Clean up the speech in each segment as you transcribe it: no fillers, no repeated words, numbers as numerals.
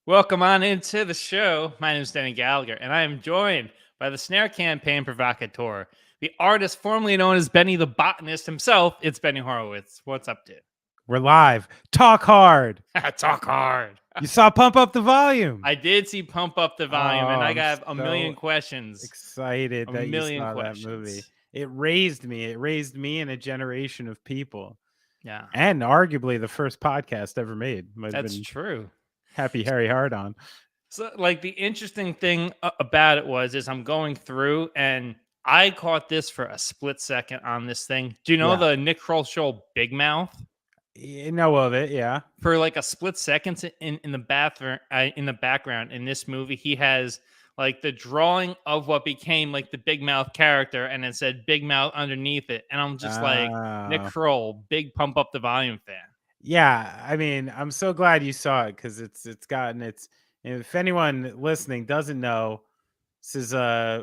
Welcome on into the show. My name is Deny Gallagher, and I am joined by the snare campaign provocateur, the artist formerly known as Benny the Botanist himself. It's Benny Horowitz. What's up, dude? We're live. Talk hard. Talk hard. You saw Pump Up the Volume. I did see Pump Up the Volume, and I I'm got a so million questions. excited that you saw that movie. It raised me. It raised me and a generation of people. Yeah. And arguably the first podcast ever made. That's true. Happy Harry Hard-On. So, like, the interesting thing about it is I'm going through, and I caught this for a split second on this thing. Do you know the Nick Kroll show Big Mouth? You know of it, yeah. For like a split second in the bathroom, in the background in this movie, he has like the drawing of what became like the Big Mouth character, and it said Big Mouth underneath it. And I'm just like, Nick Kroll, big Pump Up the Volume fan. Yeah, I mean, I'm so glad you saw it because it's gotten its. If anyone listening doesn't know, this is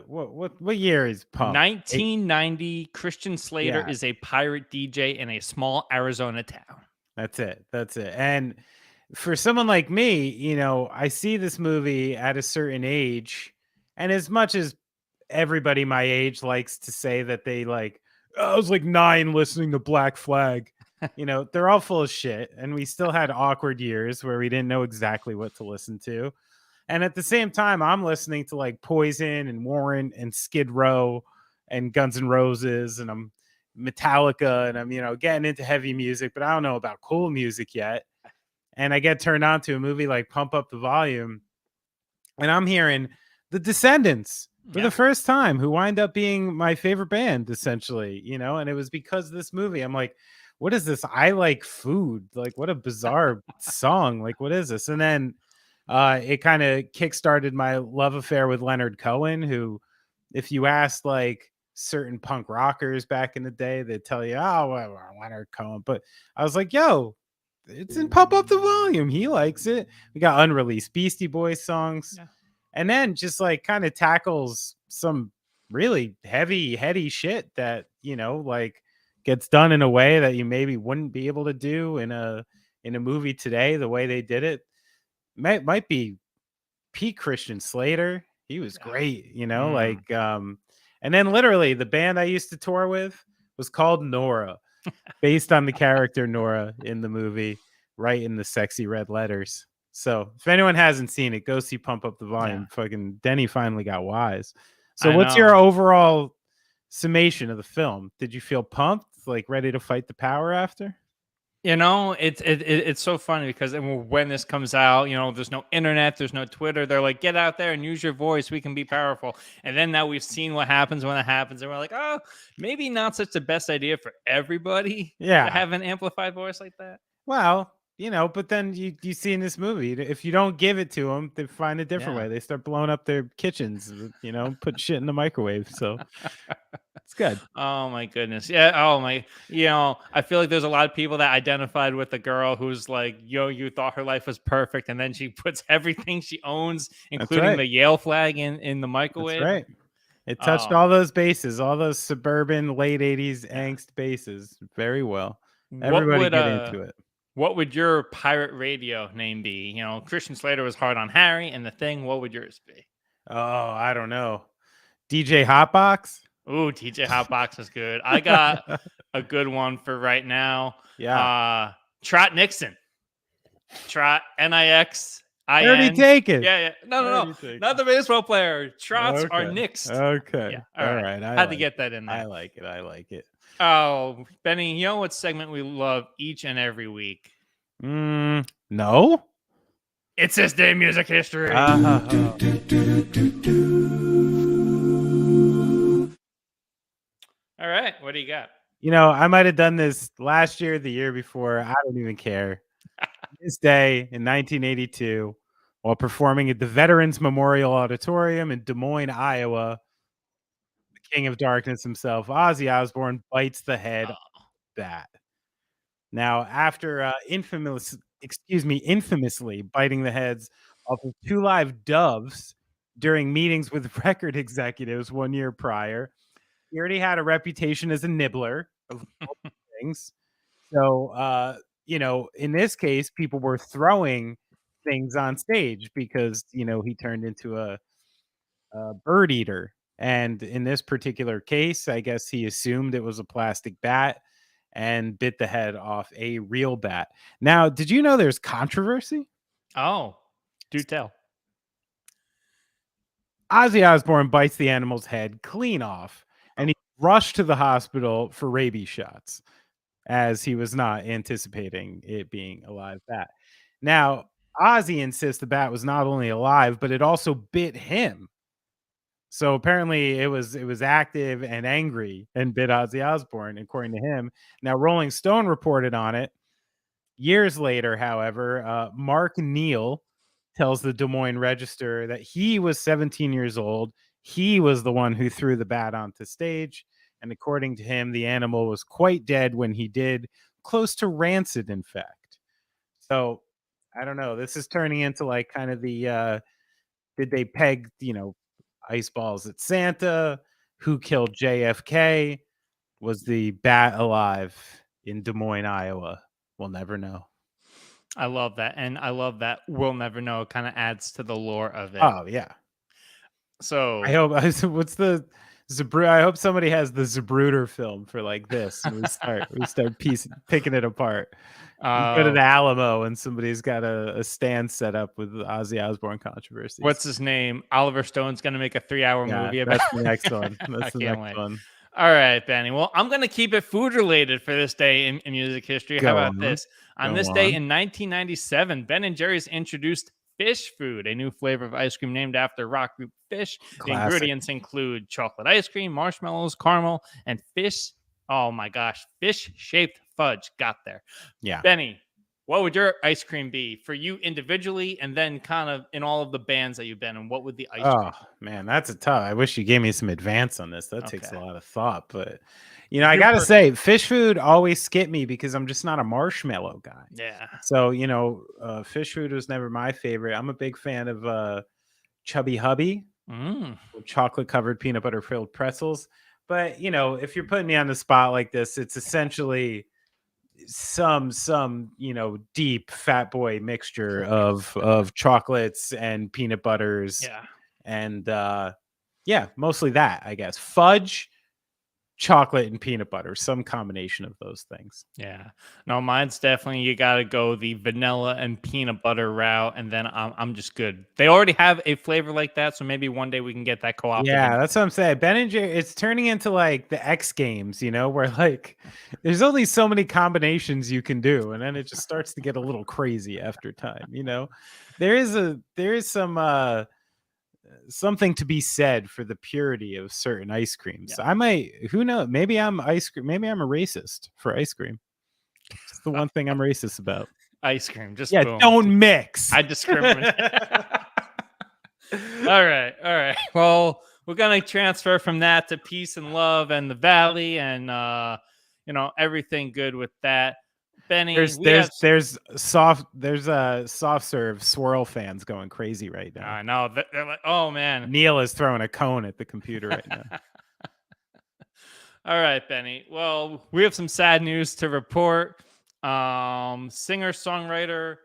what year is Pump? 1990. Christian Slater is a pirate DJ in a small Arizona town. That's it. And for someone like me, you know, I see this movie at a certain age, and as much as everybody my age likes to say that they like, oh, I was like 9 listening to Black Flag, you know, they're all full of shit. And we still had awkward years where we didn't know exactly what to listen to. And at the same time, I'm listening to like Poison and Warrant and Skid Row and Guns N' Roses, and I'm Metallica, and I'm, you know, getting into heavy music, but I don't know about cool music yet. And I get turned on to a movie like Pump Up the Volume, and I'm hearing the Descendants for the first time, who wind up being my favorite band, essentially, you know, and it was because of this movie. I'm like, what is this? I Like Food. Like, what a bizarre song. Like, what is this? And then it kind of kickstarted my love affair with Leonard Cohen, who, if you asked like certain punk rockers back in the day, they'd tell you, oh, well, Leonard Cohen. But I was like, yo, it's in Pump Up the Volume. He likes it. We got unreleased Beastie Boys songs. Yeah. And then just like kind of tackles some really heady shit that, you know, like gets done in a way that you maybe wouldn't be able to do in a movie today. The way they did it might be peak Christian Slater. He was great, you know, like and then literally the band I used to tour with was called Nora, based on the character Nora in the movie, right in the sexy red letters. So if anyone hasn't seen it, go see Pump Up the Volume. Fucking Denny finally got wise. So what's your overall summation of the film? Did you feel pumped, like ready to fight the power after? You know, it's so funny because when this comes out, you know, there's no internet, there's no Twitter. They're like, get out there and use your voice. We can be powerful. And then now we've seen what happens when it happens. And we're like, oh, maybe not such the best idea for everybody to have an amplified voice like that. Well, you know, but then you see in this movie, if you don't give it to them, they find a different way. They start blowing up their kitchens, you know, put shit in the microwave. So it's good. Oh my goodness. Yeah. Oh my, you know, I feel like there's a lot of people that identified with the girl who's like, yo, you thought her life was perfect. And then she puts everything she owns, including the Yale flag in the microwave. That's right. It touched all those bases, all those suburban late 80s angst bases very well. Everybody get into it. What would your pirate radio name be? You know, Christian Slater was hard on Harry and The Thing. What would yours be? Oh, I don't know. DJ Hotbox? Ooh, DJ Hotbox is good. I got a good one for right now. Yeah. Trot Nixon. Trot, Nix. Already taken. Yeah. No. Not the baseball player. Trots are Knicks. Okay. Yeah. All right. I had to get that in there. I like it. Oh, Benny, you know what segment we love each and every week? No. It's This Day in Music History. All right. What do you got? You know, I might have done this last year, the year before. I don't even care. This day in 1982, while performing at the Veterans Memorial Auditorium in Des Moines, Iowa, the King of Darkness himself, Ozzy Osbourne, bites the head of that. Now, after infamously biting the heads off of 2 live doves during meetings with record executives 1 year prior, he already had a reputation as a nibbler of things. So, you know, in this case, people were throwing things on stage because he turned into a bird eater. And in this particular case, I guess he assumed it was a plastic bat and bit the head off a real bat. Now, did you know there's controversy? Oh, do tell. Ozzy Osbourne bites the animal's head clean off, and Oh. he rushed to the hospital for rabies shots, as he was not anticipating it being a live bat. Now, Ozzy insists the bat was not only alive, but it also bit him. So apparently it was active and angry and bit Ozzy Osbourne, according to him. Now, Rolling Stone reported on it. Years later, however, Mark Neal tells the Des Moines Register that he was 17 years old. He was the one who threw the bat onto stage. And according to him, the animal was quite dead when he did, close to rancid, in fact. So I don't know. This is turning into like kind of the did they peg, ice balls at Santa? Who killed JFK? Was the bat alive in Des Moines, Iowa? We'll never know. I love that. And I love that we'll never know. It kind of adds to the lore of it. Oh yeah. So I hope what's the I hope somebody has the Zapruder film for like this. And we start picking it apart. You go to the Alamo and somebody's got a stand set up with the Ozzy Osbourne controversy. What's his name? Oliver Stone's going to make a 3-hour movie about. That's the next one. That's the can't next wait. one. All right, Benny. Well, I'm going to keep it food related for this day in music history. How about this? On this day in 1997, Ben & Jerry's introduced Fish Food, a new flavor of ice cream named after rock group Fish. The ingredients include chocolate ice cream, marshmallows, caramel, and fish. Oh my gosh, fish-shaped fudge. Got there. Yeah. Benny, what would your ice cream be for you individually, and then kind of in all of the bands that you've been in? What would the ice cream? Oh man, that's a tough. I wish you gave me some advance on this. That takes a lot of thought, but I gotta say, Fish Food always skip me because I'm just not a marshmallow guy. Yeah. So Fish Food was never my favorite. I'm a big fan of Chubby Hubby, chocolate covered peanut butter filled pretzels. But if you're putting me on the spot like this, it's essentially some deep fat boy mixture of chocolates and peanut butters, and mostly that, I guess. Fudge, chocolate, and peanut butter, some combination of those things. No, mine's definitely, you got to go the vanilla and peanut butter route, and then I'm just good. They already have a flavor like that, so maybe one day we can get that co-opted. That's what I'm saying. Ben & Jerry, it's turning into like the X Games, where like there's only so many combinations you can do, and then it just starts to get a little crazy after time. There is some something to be said for the purity of certain ice creams. I might, who knows, maybe I'm ice cream, maybe I'm a racist for ice cream. It's the one thing I'm racist about. Ice cream, just boom. Don't mix. I discriminate. All right. Well, we're gonna transfer from that to peace and love and the valley, and everything good with that. Benny, there's soft serve swirl fans going crazy right now. I know. They're like, oh man. Neil is throwing a cone at the computer right now. All right, Benny. Well, we have some sad news to report. Singer, songwriter,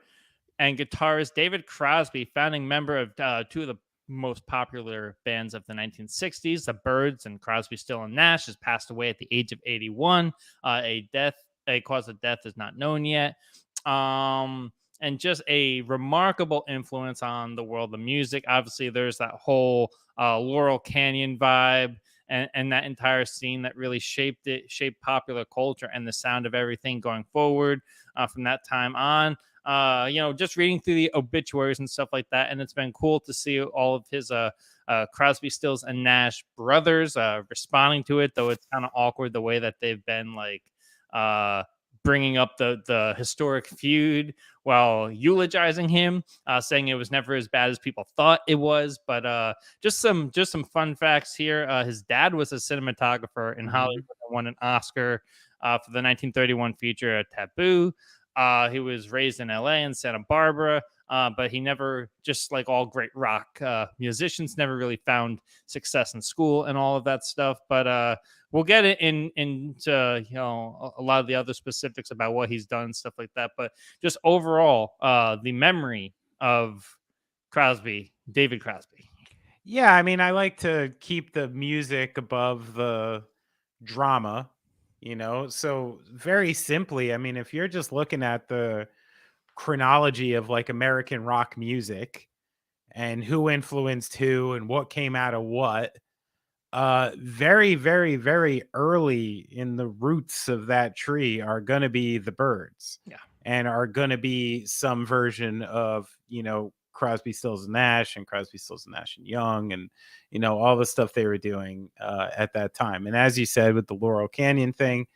and guitarist David Crosby, founding member of two of the most popular bands of the 1960s, the Byrds and Crosby, Still and Nash, has passed away at the age of 81. A cause of death is not known yet. And just a remarkable influence on the world of music. Obviously, there's that whole Laurel Canyon vibe and that entire scene that really shaped popular culture and the sound of everything going forward from that time on. Just reading through the obituaries and stuff like that. And it's been cool to see all of his Crosby, Stills, and Nash brothers responding to it, though it's kind of awkward the way that they've been like bringing up the historic feud while eulogizing him, saying it was never as bad as people thought it was. But just some fun facts here. His dad was a cinematographer in Hollywood and won an Oscar for the 1931 feature Taboo. He was raised in LA and Santa Barbara, but he never, just like all great rock musicians, never really found success in school and all of that stuff. But we'll get it into a lot of the other specifics about what he's done and stuff like that. But just overall, the memory of Crosby, David Crosby. Yeah, I mean, I like to keep the music above the drama, So very simply, I mean, if you're just looking at the chronology of like American rock music and who influenced who and what came out of what, very, very, very early in the roots of that tree are going to be the Birds, Yeah. and are going to be some version of, Crosby, Stills and Nash, and Crosby, Stills and Nash and Young, and all the stuff they were doing at that time. And as you said, with the Laurel Canyon thing,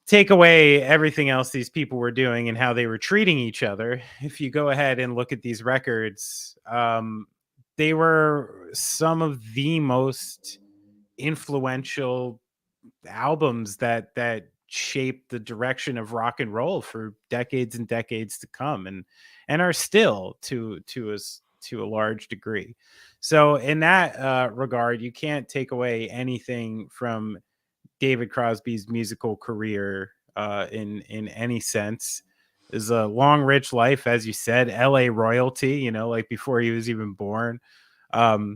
take away everything else these people were doing and how they were treating each other. If you go ahead and look at these records, they were some of the most influential albums that shaped the direction of rock and roll for decades and decades to come, and are still to a large degree. So in that regard, you can't take away anything from David Crosby's musical career in any sense. Is a long, rich life, as you said, L.A. royalty. Like before he was even born.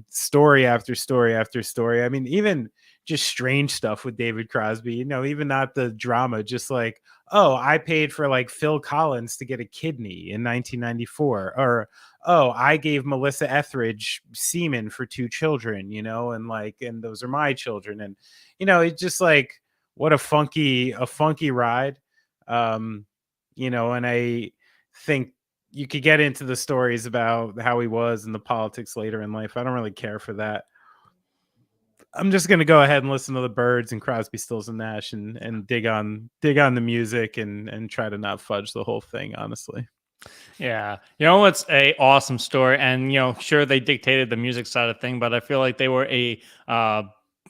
Story after story after story. I mean, even just strange stuff with David Crosby. Even not the drama. Just like, oh, I paid for like Phil Collins to get a kidney in 1994, or oh, I gave Melissa Etheridge semen for 2 children. And those are my children, and it's just like, what a funky ride. And I think you could get into the stories about how he was and the politics later in life. I don't really care for that. I'm just going to go ahead and listen to the Birds and Crosby, Stills and Nash, and dig on the music, and try to not fudge the whole thing, honestly. Yeah. It's a awesome story, and sure, they dictated the music side of thing, but I feel like they were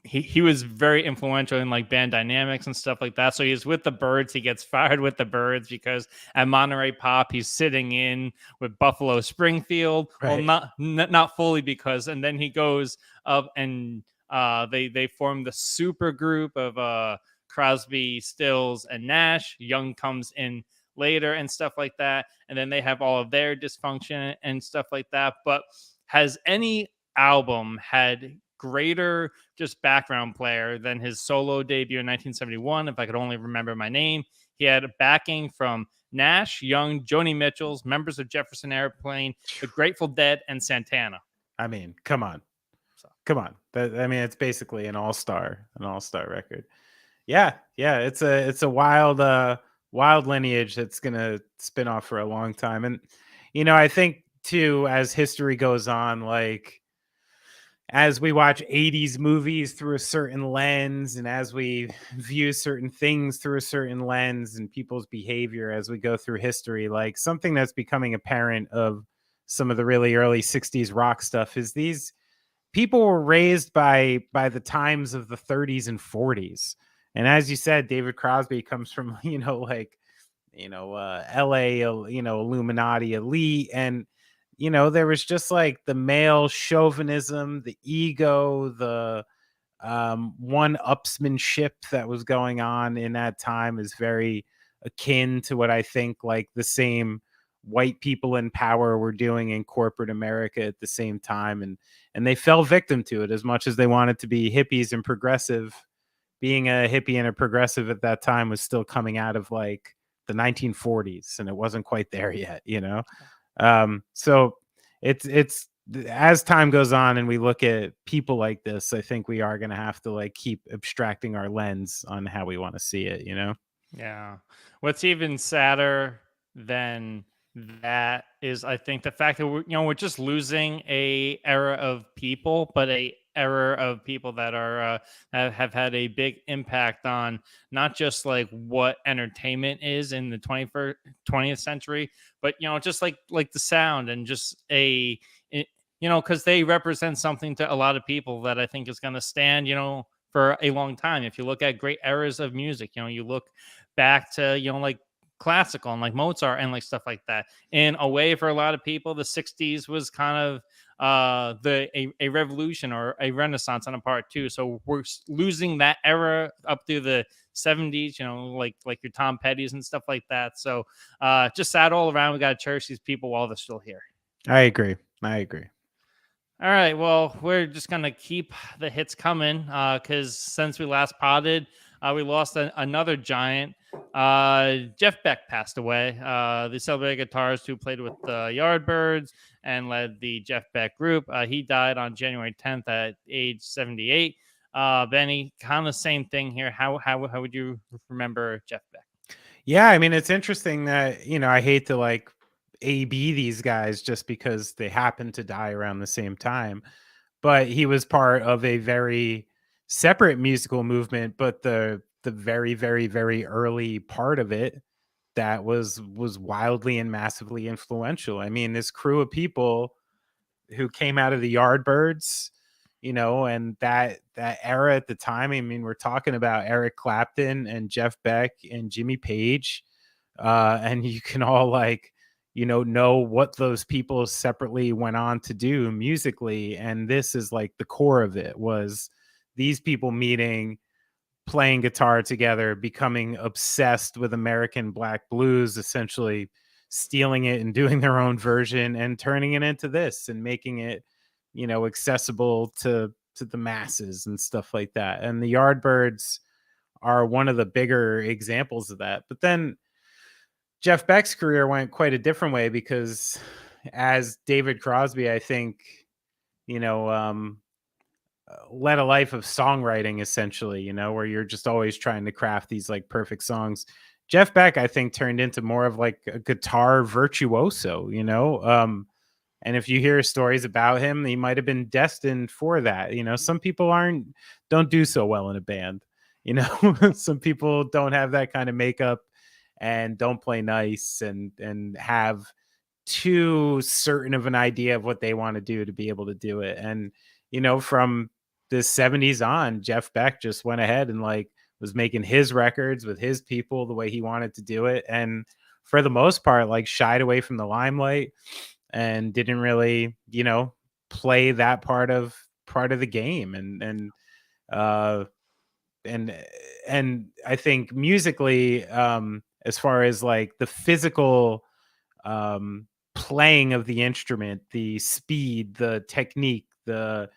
he was very influential in like band dynamics and stuff like that. So he's with the Birds. He gets fired with the Birds because at Monterey Pop he's sitting in with Buffalo Springfield. Right. Well, not fully, because, and then he goes up and they form the super group of Crosby, Stills, and Nash. Young comes in later and stuff like that, and then they have all of their dysfunction and stuff like that. But has any album had greater just background player than his solo debut in 1971? If I could only remember my name. He had backing from Nash, Young, Joni Mitchell's, members of Jefferson Airplane, the Grateful Dead, and Santana. I mean, come on. It's basically an all-star record. Yeah, it's a wild lineage that's gonna spin off for a long time. And I think too, as history goes on, like as we watch 80s movies through a certain lens, and as we view certain things through a certain lens, and people's behavior as we go through history, like something that's becoming apparent of some of the really early 60s rock stuff is these people were raised by the times of the 30s and 40s. And as you said, David Crosby comes from, LA, Illuminati elite. And, there was just like the male chauvinism, the ego, the one-upsmanship that was going on in that time is very akin to what I think like the same white people in power were doing in corporate America at the same time. And they fell victim to it as much as they wanted to be hippies and progressive. Being a hippie and a progressive at that time was still coming out of like the 1940s, and it wasn't quite there yet, So it's as time goes on and we look at people like this, I think we are going to have to like keep abstracting our lens on how we want to see it, Yeah. What's even sadder than that is, I think, the fact that we're just losing a era of people, but a era of people that are have had a big impact on not just like what entertainment is in the 20th century, but just like the sound, and just because they represent something to a lot of people that I think is going to stand for a long time. If you look at great eras of music, you look back to like classical and like Mozart and like stuff like that. In a way, for a lot of people, the 60s was kind of a revolution or a renaissance on a part two. So we're losing that era up through the 70s, like your Tom Petty's and stuff like that. So just sad all around. We got to cherish these people while they're still here. I agree. All right. Well, we're just going to keep the hits coming because since we last potted, we lost another giant. Jeff Beck passed away. The celebrated guitarist who played with the Yardbirds and led the Jeff Beck group. He died on January 10th at age 78. Benny, kind of same thing here. How would you remember Jeff Beck? Yeah, I mean, it's interesting that, I hate to like AB these guys just because they happen to die around the same time, but he was part of a very separate musical movement, but the very, very, very early part of it that was wildly and massively influential. I mean, this crew of people who came out of the Yardbirds, and that era at the time. I mean, we're talking about Eric Clapton and Jeff Beck and Jimmy Page, and you can all like, know what those people separately went on to do musically, and this is like the core of it was these people meeting, playing guitar together, becoming obsessed with American Black blues, essentially stealing it and doing their own version and turning it into this and making it, accessible to the masses and stuff like that. And the Yardbirds are one of the bigger examples of that. But then Jeff Beck's career went quite a different way because as David Crosby, I think, led a life of songwriting essentially, where you're just always trying to craft these like perfect songs. Jeff Beck, I think, turned into more of like a guitar virtuoso, and if you hear stories about him, he might have been destined for that. Some people don't do so well in a band. Some people don't have that kind of makeup and don't play nice and have too certain of an idea of what they want to do to be able to do it. And, from the 70s on, Jeff Beck just went ahead and like was making his records with his people the way he wanted to do it. And for the most part, like shied away from the limelight and didn't really, play that part of the game. And I think musically, as far as like the physical playing of the instrument, the speed, the technique, the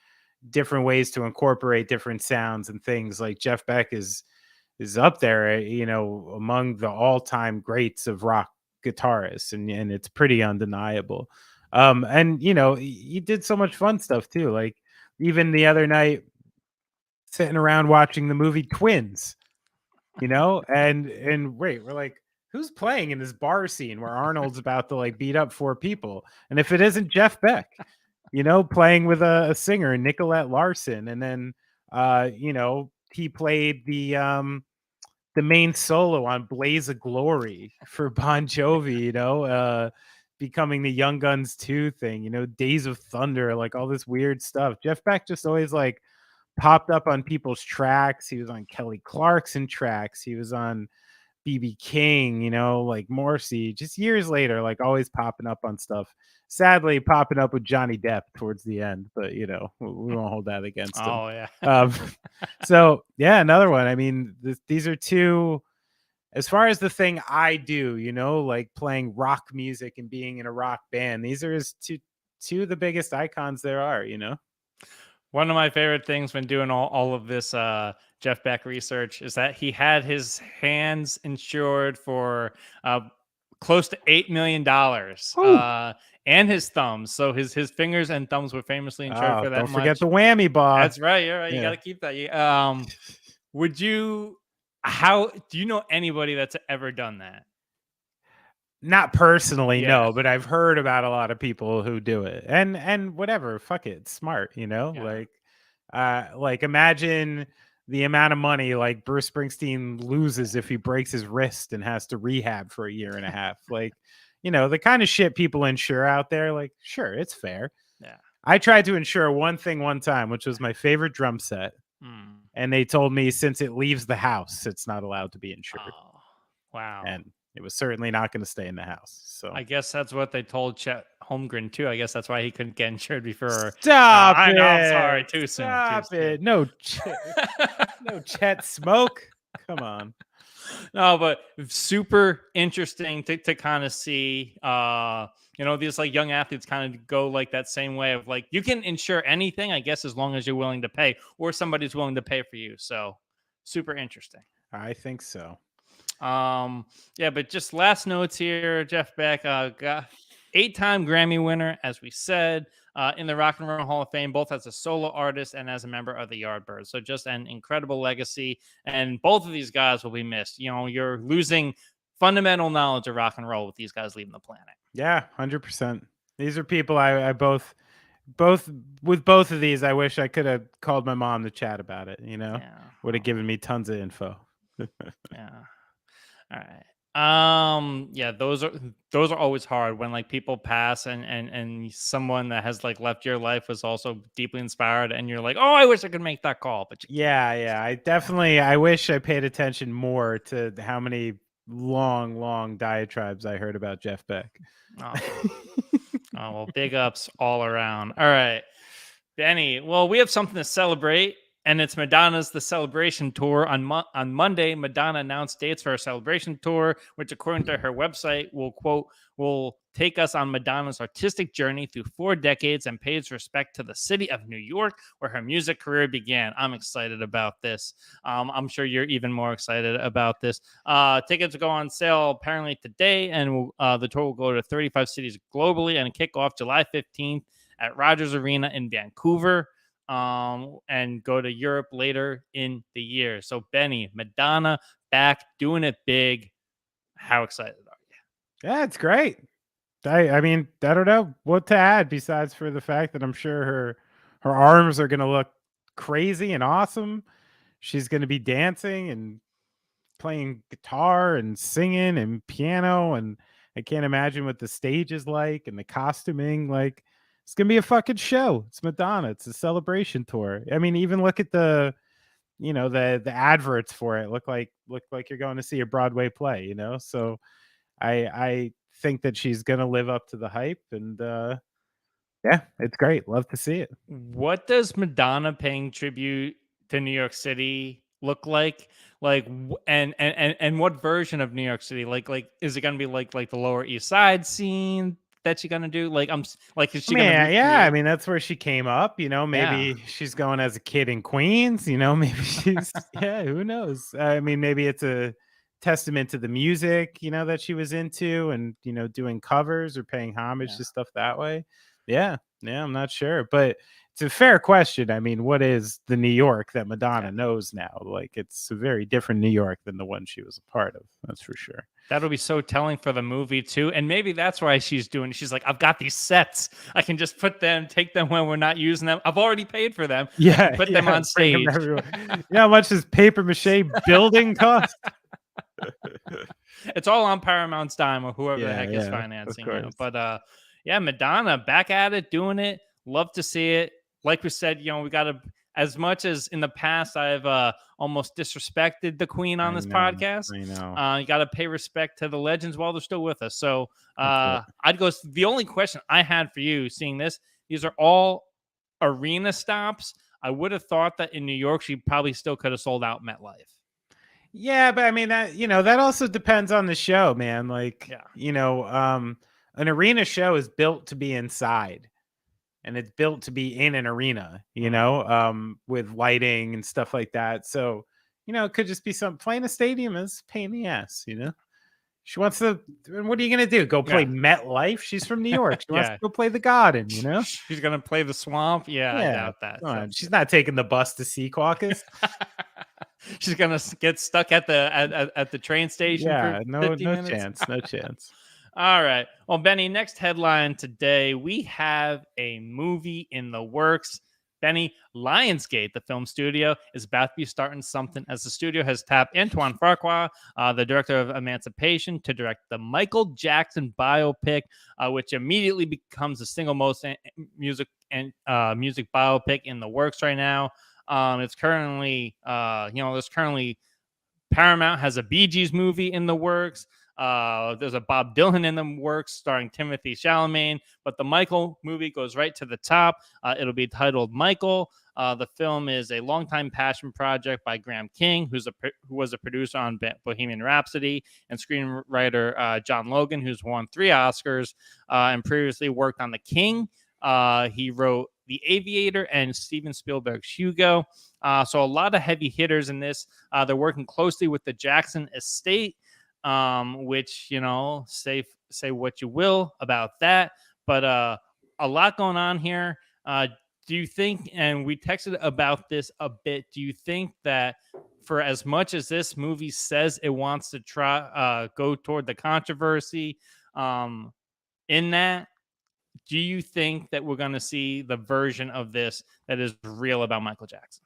different ways to incorporate different sounds and things, like Jeff Beck is up there, among the all-time greats of rock guitarists, and it's pretty undeniable. And he did so much fun stuff too. Like even the other night, sitting around watching the movie Twins, and wait, we're like, who's playing in this bar scene where Arnold's about to like beat up 4 people? And if it isn't Jeff Beck, playing with a singer, Nicolette Larson, and then he played the main solo on Blaze of Glory for Bon Jovi, becoming the Young Guns 2 thing, Days of Thunder, like all this weird stuff. Jeff Beck just always like popped up on people's tracks. He was on Kelly Clarkson tracks. He was on BB King, like Morrissey, just years later, like always popping up on stuff. Sadly, popping up with Johnny Depp towards the end, but we won't hold that against him. Oh yeah. So yeah, another one. I mean, these are two. As far as the thing I do, like playing rock music and being in a rock band, these are two of the biggest icons there are. One of my favorite things when doing all of this Jeff Beck research is that he had his hands insured for close to $8 million and his thumbs. So his fingers and thumbs were famously insured for that don't forget the whammy bar. That's right. You're right. You got to keep that. How do you know anybody that's ever done that? Not personally, no, but I've heard about a lot of people who do it, and whatever, fuck it, it's smart, like imagine the amount of money like Bruce Springsteen loses if he breaks his wrist and has to rehab for a year and a half. Like, the kind of shit people insure out there, like, sure, it's fair. Yeah. I tried to insure one thing one time, which was my favorite drum set. And they told me since it leaves the house, it's not allowed to be insured. Oh, wow. And it was certainly not going to stay in the house. So I guess that's what they told Chet Holmgren too. I guess that's why he couldn't get insured before. Stop I it! know. I'm sorry. Too soon. Stop Too it! soon. No, no Chet Smoke. Come on. No, but super interesting to kind of see. These like young athletes kind of go like that same way of like you can insure anything, I guess, as long as you're willing to pay or somebody's willing to pay for you. So super interesting. I think so. Yeah, but just last notes here, Jeff Beck, got 8-time Grammy winner, as we said, in the Rock and Roll Hall of Fame, both as a solo artist and as a member of the Yardbirds. So just an incredible legacy, and both of these guys will be missed. You're losing fundamental knowledge of rock and roll with these guys leaving the planet. Yeah, 100%. These are people I both with both of these. I wish I could have called my mom to chat about it. Would have given me tons of info. Yeah. All right. Yeah, those are always hard when like people pass and someone that has like left your life was also deeply inspired and you're like, oh, I wish I could make that call, but I wish I paid attention more to how many long diatribes I heard about Jeff Beck. Well, big ups all around. All right, Benny. Well, we have something to celebrate. And it's Madonna's The Celebration Tour. On Monday, Madonna announced dates for her Celebration Tour, which, according to her website, will take us on Madonna's artistic journey through 4 decades and pays respect to the city of New York, where her music career began. I'm excited about this. I'm sure you're even more excited about this. Tickets go on sale apparently today, and the tour will go to 35 cities globally and kick off July 15th at Rogers Arena in Vancouver. And go to Europe later in the year. So Benny, Madonna back doing it big. How excited are you? Yeah, it's great. I mean, I don't know what to add besides for the fact that I'm sure her arms are gonna look crazy and awesome. She's gonna be dancing and playing guitar and singing and piano, and I can't imagine what the stage is like and the costuming. Like, it's gonna be a fucking show. It's Madonna. It's a celebration tour. I mean, even look at the adverts for it. Look like you're going to see a Broadway play. So I think that she's gonna live up to the hype, and yeah, it's great. Love to see it. What does Madonna paying tribute to New York City look like? Like, and what version of New York City? Like, is it gonna be like the Lower East Side scene that she's gonna do? Like, is she gonna recreate? Yeah, I mean, that's where she came up. Maybe she's going as a kid in Queens. Maybe she's yeah. Who knows? I mean, maybe it's a testament to the music that she was into, and doing covers or paying homage to stuff that way. Yeah, I'm not sure, but it's a fair question. I mean, what is the New York that Madonna knows now? Like, it's a very different New York than the one she was a part of. That's for sure. That'll be so telling for the movie too. And maybe that's why she's like, I've got these sets. I can just take them when we're not using them. I've already paid for them. Yeah. Put them on stage. You know how much does paper mache building cost? It's all on Paramount's dime or whoever the heck is financing it. But yeah, Madonna back at it, doing it. Love to see it. Like we said, we got to, as much as in the past I've almost disrespected the Queen on this podcast. I know. You got to pay respect to the legends while they're still with us. So I'd go. The only question I had for you, seeing this, these are all arena stops. I would have thought that in New York, she probably still could have sold out MetLife. Yeah, but I mean that also depends on the show, man. Like, an arena show is built to be inside. And it's built to be in an arena, with lighting and stuff like that. So, it could just be playing a stadium is a pain in the ass, She wants to, what are you going to do? Go play MetLife? She's from New York. She wants to go play the Garden, She's going to play the Swamp? Yeah, I doubt that. So. She's not taking the bus to Sea Caucus. She's going to get stuck at the train station. Yeah, for no 50 minutes. chance. No chance. All right. Well, Benny, next headline today, we have a movie in the works. Benny, Lionsgate, the film studio, is about to be starting something as the studio has tapped Antoine Fuqua, the director of Emancipation, to direct the Michael Jackson biopic, which immediately becomes the single most music biopic in the works right now. It's currently, Paramount has a Bee Gees movie in the works. There's a Bob Dylan in the works starring Timothy Chalamet, but the Michael movie goes right to the top. It'll be titled Michael. The film is a longtime passion project by Graham King, who was a producer on Bohemian Rhapsody, and screenwriter John Logan, who's won 3 Oscars and previously worked on The King. He wrote The Aviator and Steven Spielberg's Hugo. So a lot of heavy hitters in this. They're working closely with the Jackson estate, which, say what you will about that. But a lot going on here. Do you think, and we texted about this a bit, do you think that for as much as this movie says it wants to try go toward the controversy in that, do you think that we're going to see the version of this that is real about Michael Jackson?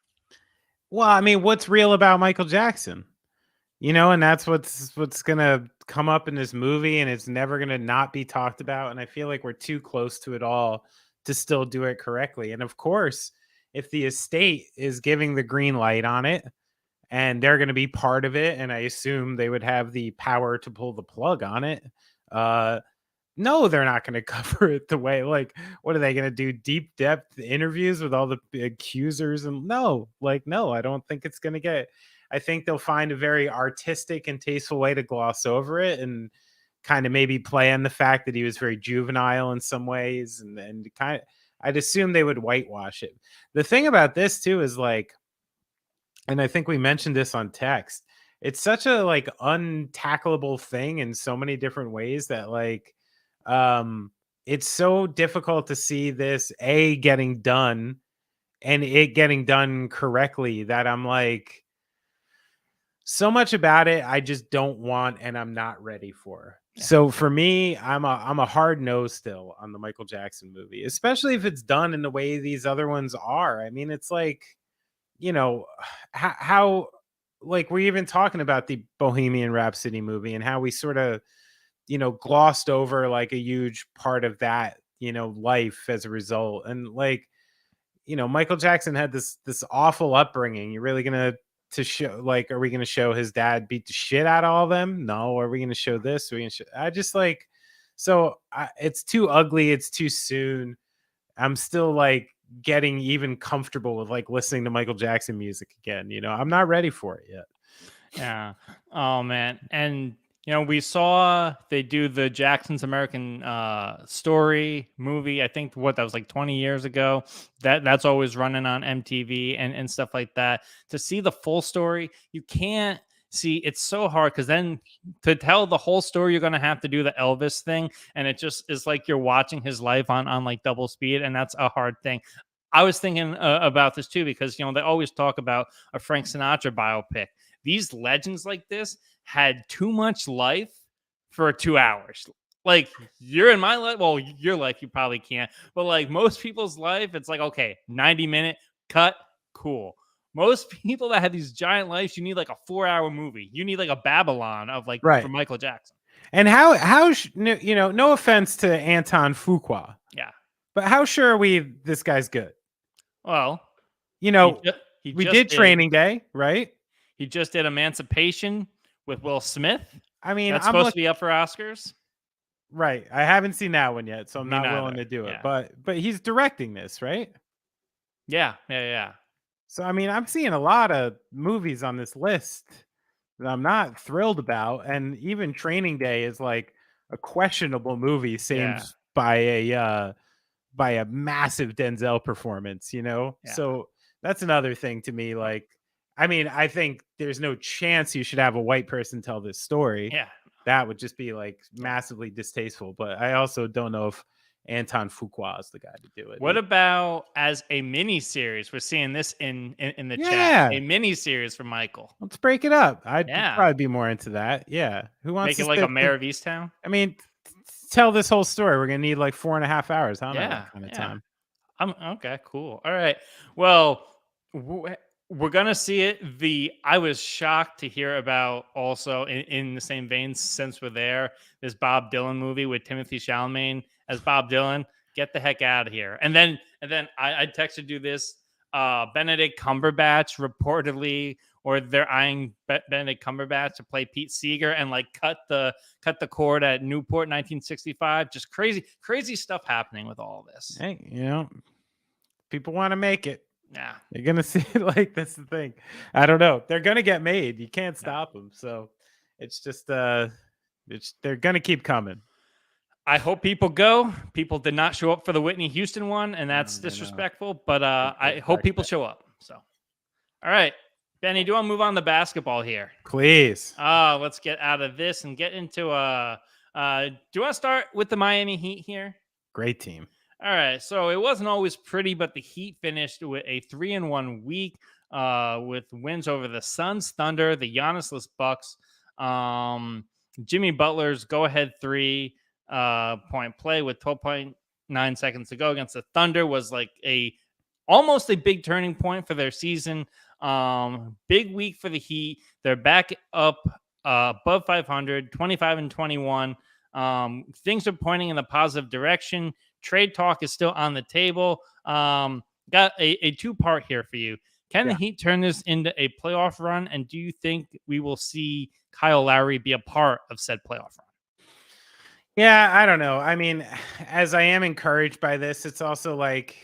Well, I mean, what's real about Michael Jackson? And that's what's going to come up in this movie, and it's never going to not be talked about. And I feel like we're too close to it all to still do it correctly. And of course, if the estate is giving the green light on it and they're going to be part of it, and I assume they would have the power to pull the plug on it, no, they're not going to cover it the way, like, what are they going to do? Deep depth interviews with all the accusers? And no, I don't think it's going to get, I think they'll find a very artistic and tasteful way to gloss over it and kind of maybe play on the fact that he was very juvenile in some ways. And kind of, I'd assume they would whitewash it. The thing about this too is like, and I think we mentioned this on text, it's such a like untackleable thing in so many different ways that like, it's so difficult to see this getting done and it getting done correctly that I'm like, so much about it I just don't want and I'm not ready for. Yeah. So for me, I'm a hard no still on the Michael Jackson movie, especially if it's done in the way these other ones are. I mean, it's like, how like we're even talking about the Bohemian Rhapsody movie and how we sort of glossed over like a huge part of that, life as a result. And like, Michael Jackson had this awful upbringing. You're really gonna to show, like, are we gonna show his dad beat the shit out of all of them? No. Are we gonna show this? Are we gonna show, I just like, so it's too ugly. It's too soon. I'm still like getting even comfortable with like listening to Michael Jackson music again. I'm not ready for it yet. Yeah. Oh man. And we saw they do the Jackson's American Story movie. I think that was like 20 years ago. That's always running on MTV and stuff like that. To see the full story, you can't see. It's so hard because then to tell the whole story, you're going to have to do the Elvis thing, and it just is like you're watching his life on like double speed, and that's a hard thing. I was thinking about this too because they always talk about a Frank Sinatra biopic. These legends like this had too much life for 2 hours. Like, you're in my life. Well, your life, you probably can't. But like most people's life, it's like, okay, 90-minute cut. Cool. Most people that have these giant lives, you need like a 4-hour movie. You need like a Babylon of like, right, for Michael Jackson. And no offense to Anton Fuqua. Yeah. But how sure are we this guy's good? Well, we did Training Day, right? He just did Emancipation with Will Smith. I mean, that's supposed to be up for Oscars. Right. I haven't seen that one yet, so I'm not willing to do it. But he's directing this, right? Yeah. So, I mean, I'm seeing a lot of movies on this list that I'm not thrilled about. And even Training Day is like a questionable movie, seems by a massive Denzel performance, Yeah. So that's another thing to me. Like, I mean, I think there's no chance you should have a white person tell this story. Yeah. That would just be like massively distasteful. But I also don't know if Anton Fuqua is the guy to do it. What about as a mini series? We're seeing this in the chat. A mini series for Michael. Let's break it up. I'd probably be more into that. Yeah. Who wants to make it like a Mayor of Easttown? I mean, tell this whole story. We're gonna need like 4.5 hours. I don't know that kind of time. Okay, cool. All right. Well, we're gonna see it. I was shocked to hear about also in the same vein, since we're there, this Bob Dylan movie with Timothy Chalamet as Bob Dylan. Get the heck out of here. And then I texted you this. Benedict Cumberbatch reportedly or they're eyeing Benedict Cumberbatch to play Pete Seeger and like cut the cord at Newport 1965. Just crazy stuff happening with all of this. Hey, people want to make it. Yeah, you're gonna see it. Like, that's the thing. I don't know. They're gonna get made. You can't stop them. So it's just they're gonna keep coming. I hope people go. People did not show up for the Whitney Houston one, and that's disrespectful. But I hope people show up. So, all right, Benny, do you want to move on to basketball here? Please. Let's get out of this and get into do you want to start with the Miami Heat here? Great team. All right, so it wasn't always pretty, but the Heat finished with a 3-1 week with wins over the Suns, Thunder, the Giannis-less Bucks, Jimmy Butler's go-ahead 3-point play with 12.9 seconds to go against the Thunder was like almost a big turning point for their season. Big week for the Heat. They're back up above 500, 25-21. Things are pointing in the positive direction. Trade talk is still on the table. Got a two-part here for you. Can the Heat turn this into a playoff run? And do you think we will see Kyle Lowry be a part of said playoff run? Yeah, I don't know. I mean, as I am encouraged by this, it's also like,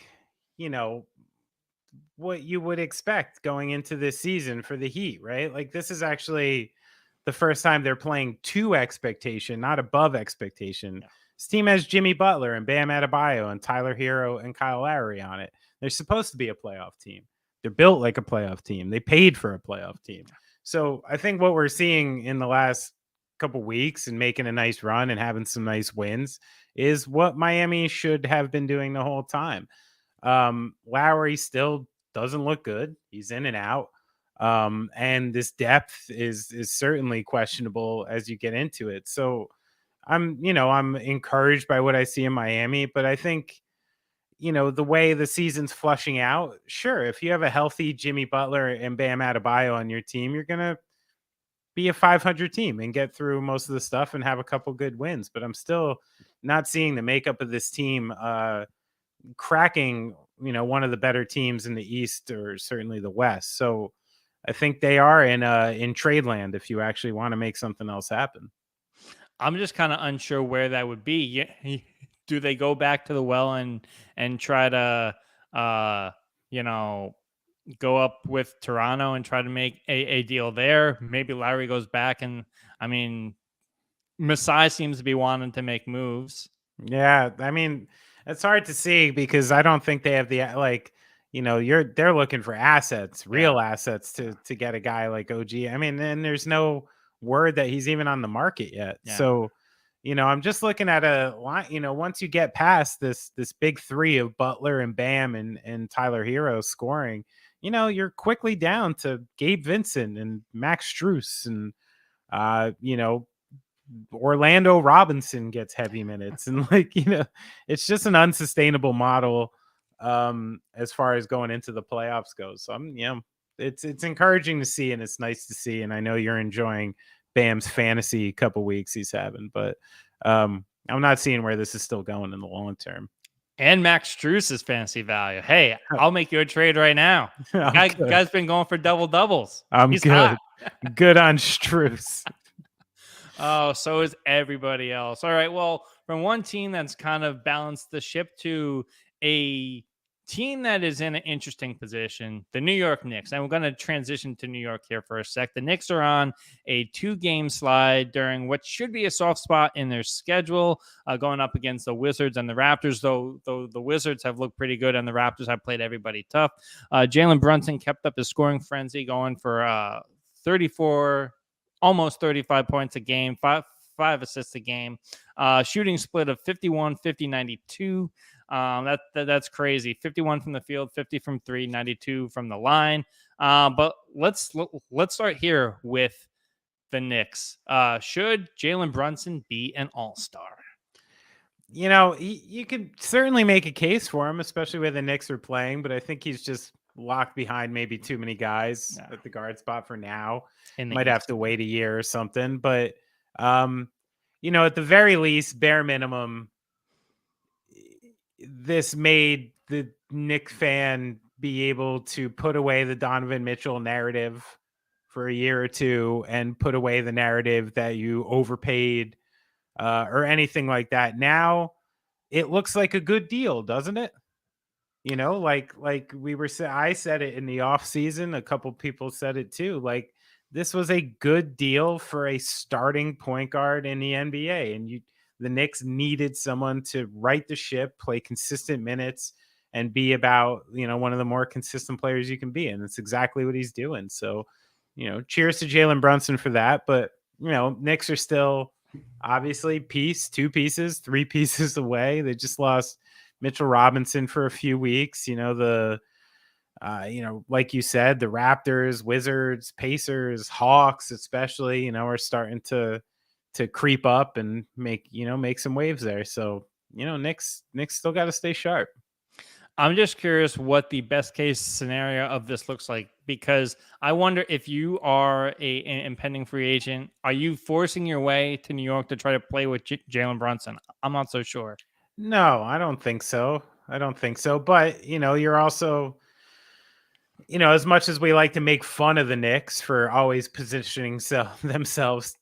what you would expect going into this season for the Heat, right? Like, this is actually the first time they're playing to expectation, not above expectation. Yeah. This team has Jimmy Butler and Bam Adebayo and Tyler Hero and Kyle Lowry on it. They're supposed to be a playoff team. They're built like a playoff team. They paid for a playoff team. So I think what we're seeing in the last couple weeks and making a nice run and having some nice wins is what Miami should have been doing the whole time. Lowry still doesn't look good. He's in and out. And this depth is certainly questionable as you get into it. So I'm encouraged by what I see in Miami, but I think, the way the season's flushing out, sure, if you have a healthy Jimmy Butler and Bam Adebayo on your team, you're going to be a 500 team and get through most of the stuff and have a couple good wins. But I'm still not seeing the makeup of this team cracking, one of the better teams in the East or certainly the West. So I think they are in trade land if you actually want to make something else happen. I'm just kind of unsure where that would be. Do they go back to the well and try to, go up with Toronto and try to make a deal there? Maybe Lowry goes back, and I mean, Masai seems to be wanting to make moves. Yeah, I mean, it's hard to see because I don't think they have the they're looking for assets, real assets to get a guy like OG. I mean, and there's no word that he's even on the market yet. Yeah. So, I'm just looking at a line, once you get past this big three of Butler and Bam and Tyler Hero scoring, you're quickly down to Gabe Vincent and Max Strus and, Orlando Robinson gets heavy minutes. And it's just an unsustainable model as far as going into the playoffs goes. So it's encouraging to see, and it's nice to see. And I know you're enjoying Bam's fantasy couple weeks he's having, but I'm not seeing where this is still going in the long term. And Max Strus's fantasy value. Hey, I'll make you a trade right now. Guy's been going for double doubles. He's good. Good on Strus. Oh, so is everybody else. All right. Well, from one team that's kind of balanced the ship to a team that is in an interesting position, the New York Knicks. And we're going to transition to New York here for a sec. The Knicks are on a 2-game slide during what should be a soft spot in their schedule, going up against the Wizards and the Raptors, though the Wizards have looked pretty good and the Raptors have played everybody tough. Jalen Brunson kept up his scoring frenzy, going for 34, almost 35 points a game, five assists a game, shooting split of 51, 50, 92. That's crazy. 51 from the field, 50 from 3, 92 from the line. But let's start here with the Knicks. Should Jalen Brunson be an all-star? You could certainly make a case for him, especially where the Knicks are playing, but I think he's just locked behind maybe too many guys at the guard spot for now. Might have to wait a year or something, but at the very least, bare minimum, this made the Knicks fan be able to put away the Donovan Mitchell narrative for a year or two and put away the narrative that you overpaid or anything like that. Now it looks like a good deal, doesn't it? Like we were I said it in the off season. A couple people said it too. Like this was a good deal for a starting point guard in the NBA, and the Knicks needed someone to right the ship, play consistent minutes, and be about one of the more consistent players you can be, and that's exactly what he's doing. So, cheers to Jalen Brunson for that. But Knicks are still obviously two pieces, three pieces away. They just lost Mitchell Robinson for a few weeks. Like you said, the Raptors, Wizards, Pacers, Hawks, especially, are starting to creep up and make some waves there. So, Knicks still got to stay sharp. I'm just curious what the best case scenario of this looks like, because I wonder if you are an impending free agent, are you forcing your way to New York to try to play with Jalen Brunson? I'm not so sure. No, I don't think so. But, you're also, as much as we like to make fun of the Knicks for always positioning themselves,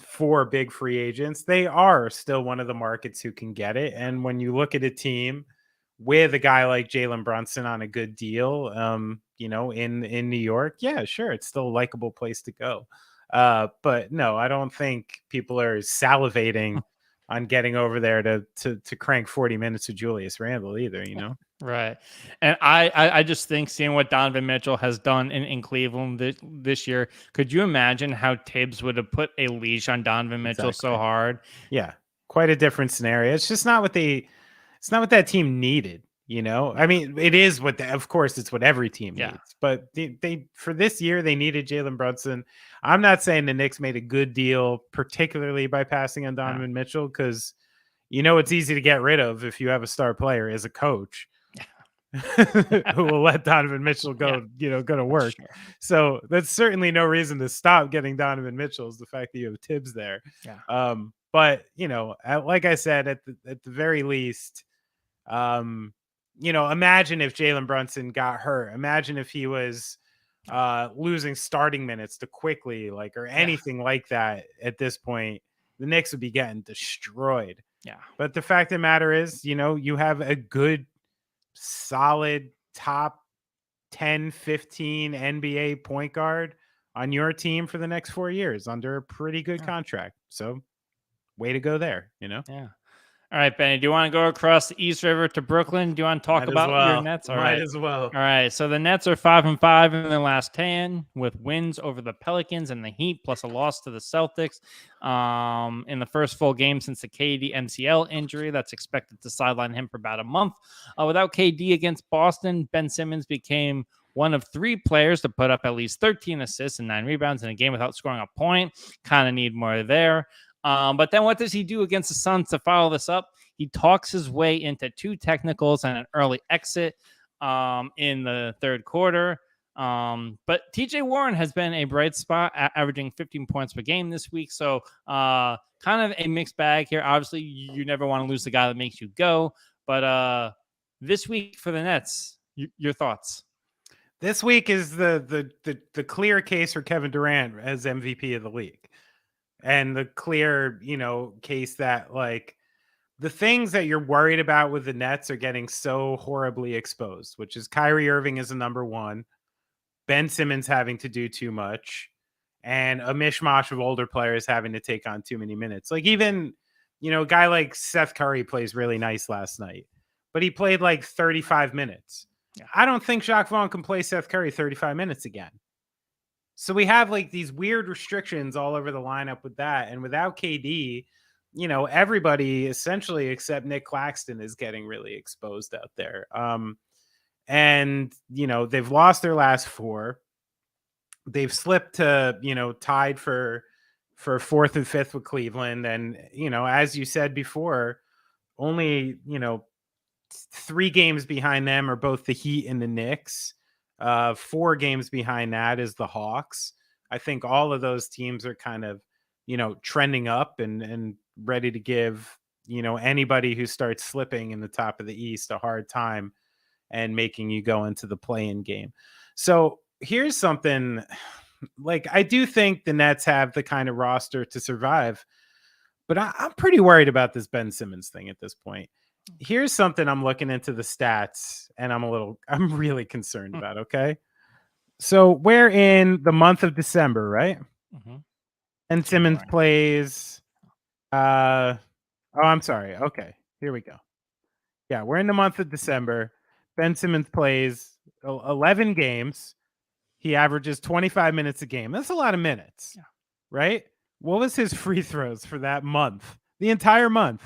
for big free agents, they are still one of the markets who can get it. And when you look at a team with a guy like Jalen Brunson on a good deal, in New York, yeah, sure, it's still a likable place to go. But no, I don't think people are salivating on getting over there to crank 40 minutes with Julius Randle either, Right. And I just think seeing what Donovan Mitchell has done in Cleveland this year, could you imagine how Tibbs would have put a leash on Donovan Mitchell so hard? Yeah, quite a different scenario. It's just not what that team needed. I mean, it is of course, it's what every team needs. But they for this year, they needed Jalen Brunson. I'm not saying the Knicks made a good deal, particularly by passing on Donovan Mitchell, because it's easy to get rid of if you have a star player as a coach who will let Donovan Mitchell go, go to work. Sure. So that's certainly no reason to stop getting Donovan Mitchell, is the fact that you have Tibbs there. Yeah. But like I said, at the very least, imagine if Jalen Brunson got hurt. Imagine if he was losing starting minutes to quickly, or anything like that. At this point, the Knicks would be getting destroyed. Yeah. But the fact of the matter is, you have a good, solid top 10, 15 NBA point guard on your team for the next 4 years under a pretty good contract. So way to go there, Yeah. All right, Benny, do you want to go across the East River to Brooklyn? Do you want to talk about your Nets? Might as well. All right. So the Nets are 5-5 in their last 10 with wins over the Pelicans and the Heat, plus a loss to the Celtics in the first full game since the KD MCL injury that's expected to sideline him for about a month. Without KD against Boston, Ben Simmons became one of 3 players to put up at least 13 assists and 9 rebounds in a game without scoring a point. Kind of need more there. But then what does he do against the Suns to follow this up? He talks his way into 2 technicals and an early exit in the third quarter. But TJ Warren has been a bright spot, averaging 15 points per game this week. So kind of a mixed bag here. Obviously, you never want to lose the guy that makes you go. But this week for the Nets, your thoughts? This week is the clear case for Kevin Durant as MVP of the league. And the clear, case that the things that you're worried about with the Nets are getting so horribly exposed, which is Kyrie Irving is the number one, Ben Simmons having to do too much, and a mishmash of older players having to take on too many minutes. Even, a guy like Seth Curry plays really nice last night, but he played 35 minutes. Yeah. I don't think Jacques Vaughn can play Seth Curry 35 minutes again. So we have these weird restrictions all over the lineup with that. And without KD, everybody essentially except Nick Claxton is getting really exposed out there. And, they've lost their last 4. They've slipped to, tied for 4th and 5th with Cleveland. And, as you said before, only, 3 games behind them are both the Heat and the Knicks. 4 games behind that is the Hawks. I think all of those teams are kind of, trending up and ready to give, anybody who starts slipping in the top of the East a hard time and making you go into the play-in game. So here's something like I do think the Nets have the kind of roster to survive, but I'm pretty worried about this Ben Simmons thing at this point. Here's something I'm looking into the stats, and I'm really concerned about. Okay, so we're in the month of December, right? Mm-hmm. And Simmons plays. Oh, I'm sorry. Okay, here we go. Yeah, we're in the month of December. Ben Simmons plays 11 games. He averages 25 minutes a game. That's a lot of minutes, right? What was his free throws for that month? The entire month?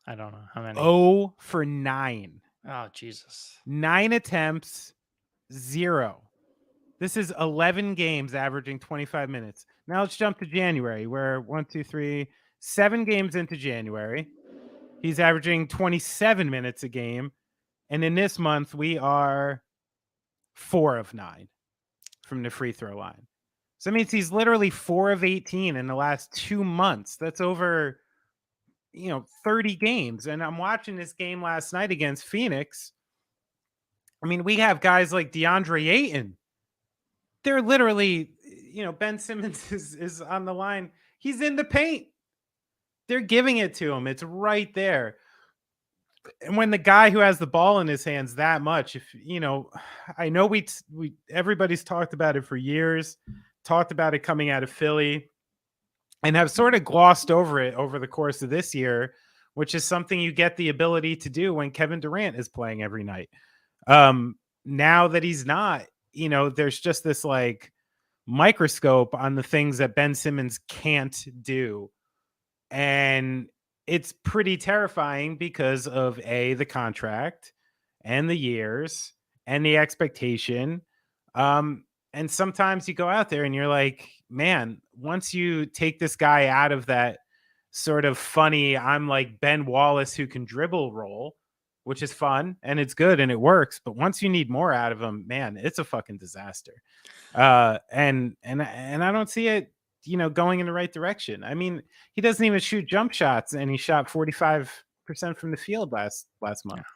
I don't know how many. 0 for 9. Oh, Jesus. 9 attempts, 0. This is 11 games averaging 25 minutes. Now let's jump to January. We're 7 games into January. He's averaging 27 minutes a game. And in this month, we are 4 of 9 from the free throw line. So that means he's literally 4 of 18 in the last 2 months. That's over, 30 games. And I'm watching this game last night against Phoenix. I mean, we have guys like DeAndre Ayton. They're literally, Ben Simmons is on the line. He's in the paint. They're giving it to him. It's right there. And when the guy who has the ball in his hands that much, I know we everybody's talked about it for years, talked about it coming out of Philly, and have sort of glossed over it over the course of this year, which is something you get the ability to do when Kevin Durant is playing every night. Now that he's not, there's just this like microscope on the things that Ben Simmons can't do. And it's pretty terrifying because of the contract and the years and the expectation. And sometimes you go out there and you're like, man, once you take this guy out of that sort of funny, I'm like Ben Wallace who can dribble role, which is fun and it's good and it works. But once you need more out of him, man, it's a fucking disaster. And I don't see it, going in the right direction. I mean, he doesn't even shoot jump shots, and he shot 45% from the field last month.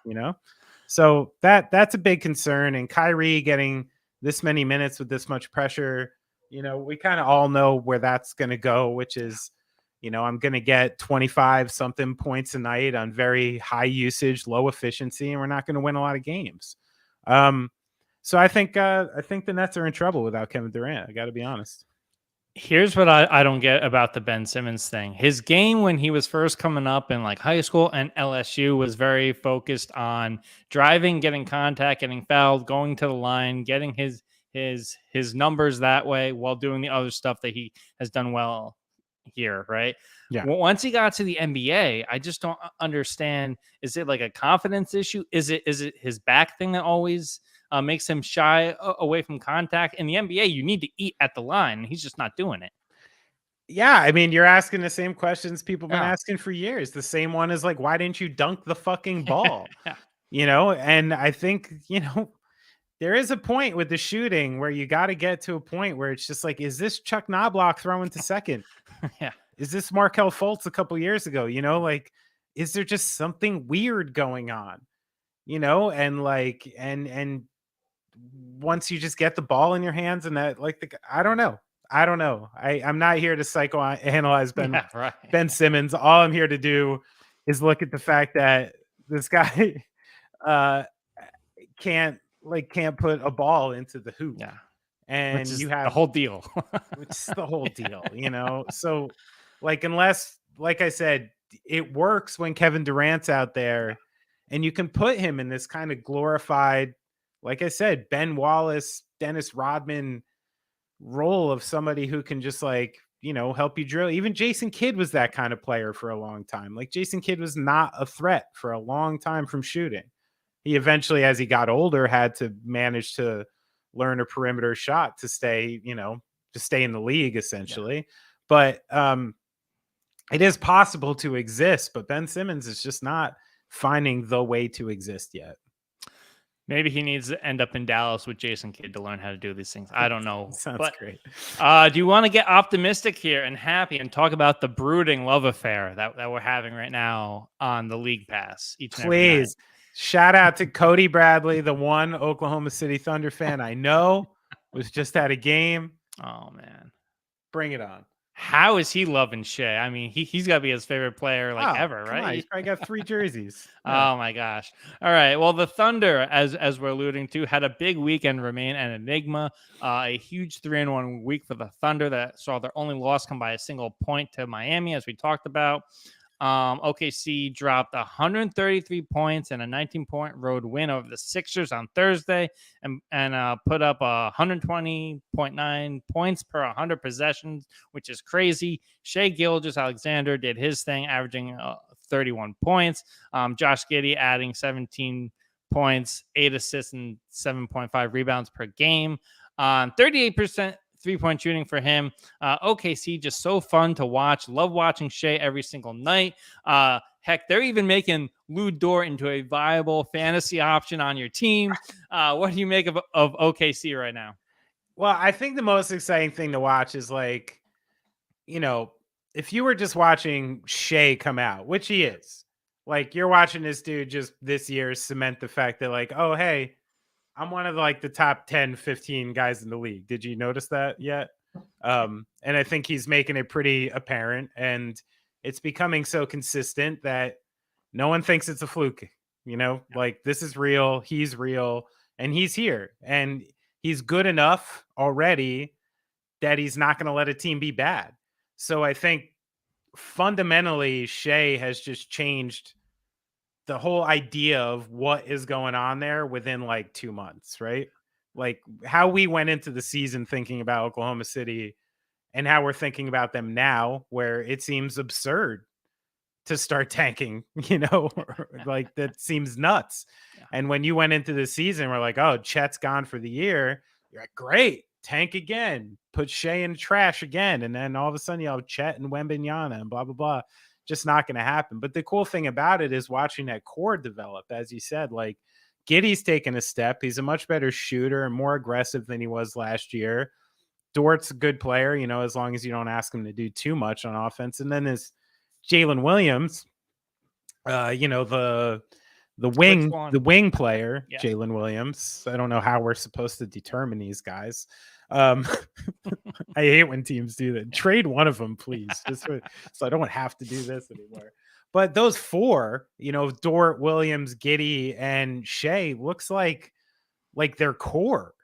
So that's a big concern. And Kyrie getting this many minutes with this much pressure, we kind of all know where that's going to go, which is, I'm going to get 25 something points a night on very high usage, low efficiency, and we're not going to win a lot of games. So I think the Nets are in trouble without Kevin Durant. I got to be honest. Here's what I don't get about the Ben Simmons thing. His game when he was first coming up in like high school and LSU was very focused on driving, getting contact, getting fouled, going to the line, getting his numbers that way while doing the other stuff that he has done well here, right? Yeah. Once he got to the NBA, I just don't understand. Is it like a confidence issue? Is it his back thing that always makes him shy away from contact? In the NBA, you need to eat at the line. He's just not doing it. Yeah, I mean, you're asking the same questions people have been asking for years. The same one is like, why didn't you dunk the fucking ball? And I think, there is a point with the shooting where you got to get to a point where it's just like, is this Chuck Knobloch throwing to second? Yeah. Is this Markelle Fultz a couple years ago? Like, is there just something weird going on? And like, and once you just get the ball in your hands and that, like, I don't know. I'm not here to psychoanalyze Ben Simmons. All I'm here to do is look at the fact that this guy can't put a ball into the hoop. Yeah. And you have the whole deal. Which is the whole deal, So like, unless, like I said, it works when Kevin Durant's out there and you can put him in this kind of glorified, like I said, Ben Wallace, Dennis Rodman role of somebody who can just like, help you drill. Even Jason Kidd was that kind of player for a long time. Like, Jason Kidd was not a threat for a long time from shooting. He eventually, as he got older, had to manage to learn a perimeter shot to stay, to stay in the league essentially. Yeah. But it is possible to exist, but Ben Simmons is just not finding the way to exist yet. Maybe he needs to end up in Dallas with Jason Kidd to learn how to do these things. I don't know. Sounds great. Do you want to get optimistic here and happy and talk about the brooding love affair that we're having right now on the League Pass? Please. Shout out to Cody Bradley, the one Oklahoma City Thunder fan I know, was just at a game. Oh man. Bring it on. How is he loving Shea? I mean, he's got to be his favorite player like Oh, ever, come on. He's right? probably got 3 jerseys. Yeah. Oh my gosh. All right. Well, the Thunder, as we're alluding to, had a big weekend remain an enigma. A huge 3-1 week for the Thunder that saw their only loss come by a single point to Miami, as we talked about. OKC dropped 133 points and a 19-point road win over the Sixers on Thursday, and put up 120.9 points per 100 possessions, which is crazy. Shea Gilgeous-Alexander did his thing, averaging 31 points. Josh Giddey adding 17 points, 8 assists, and 7.5 rebounds per game. 38% 3-point shooting for him. OKC just so fun to watch. Love watching Shea every single night. Heck, they're even making Lou Dort into a viable fantasy option on your team. What do you make of OKC right now? Well, I think the most exciting thing to watch is like, if you were just watching Shea come out, which he is, like you're watching this dude just this year cement the fact that like, oh, hey, I'm one of like the top 10, 15 guys in the league. Did you notice that yet? And I think he's making it pretty apparent, and it's becoming so consistent that no one thinks it's a fluke. Like this is real. He's real, and he's here, and he's good enough already that he's not going to let a team be bad. So I think fundamentally, Shea has just changed the whole idea of what is going on there within like 2 months, right? Like how we went into the season thinking about Oklahoma City and how we're thinking about them now, where it seems absurd to start tanking, like that seems nuts. Yeah. And when you went into the season, we're like, oh, Chet's gone for the year. You're like, great, tank again, put Shea in the trash again. And then all of a sudden you have Chet and Wembanyama and blah, blah, blah. Just not going to happen. But the cool thing about it is watching that core develop, as you said, like Giddey's taken a step. He's a much better shooter and more aggressive than he was last year. Dort's a good player, as long as you don't ask him to do too much on offense. And then there's Jalen Williams, the wing player, yeah. Jalen Williams. I don't know how we're supposed to determine these guys. I hate when teams do that. Trade one of them, please, just so I don't have to do this anymore. But those 4, Dort, Williams, Giddey, and Shea looks like their core.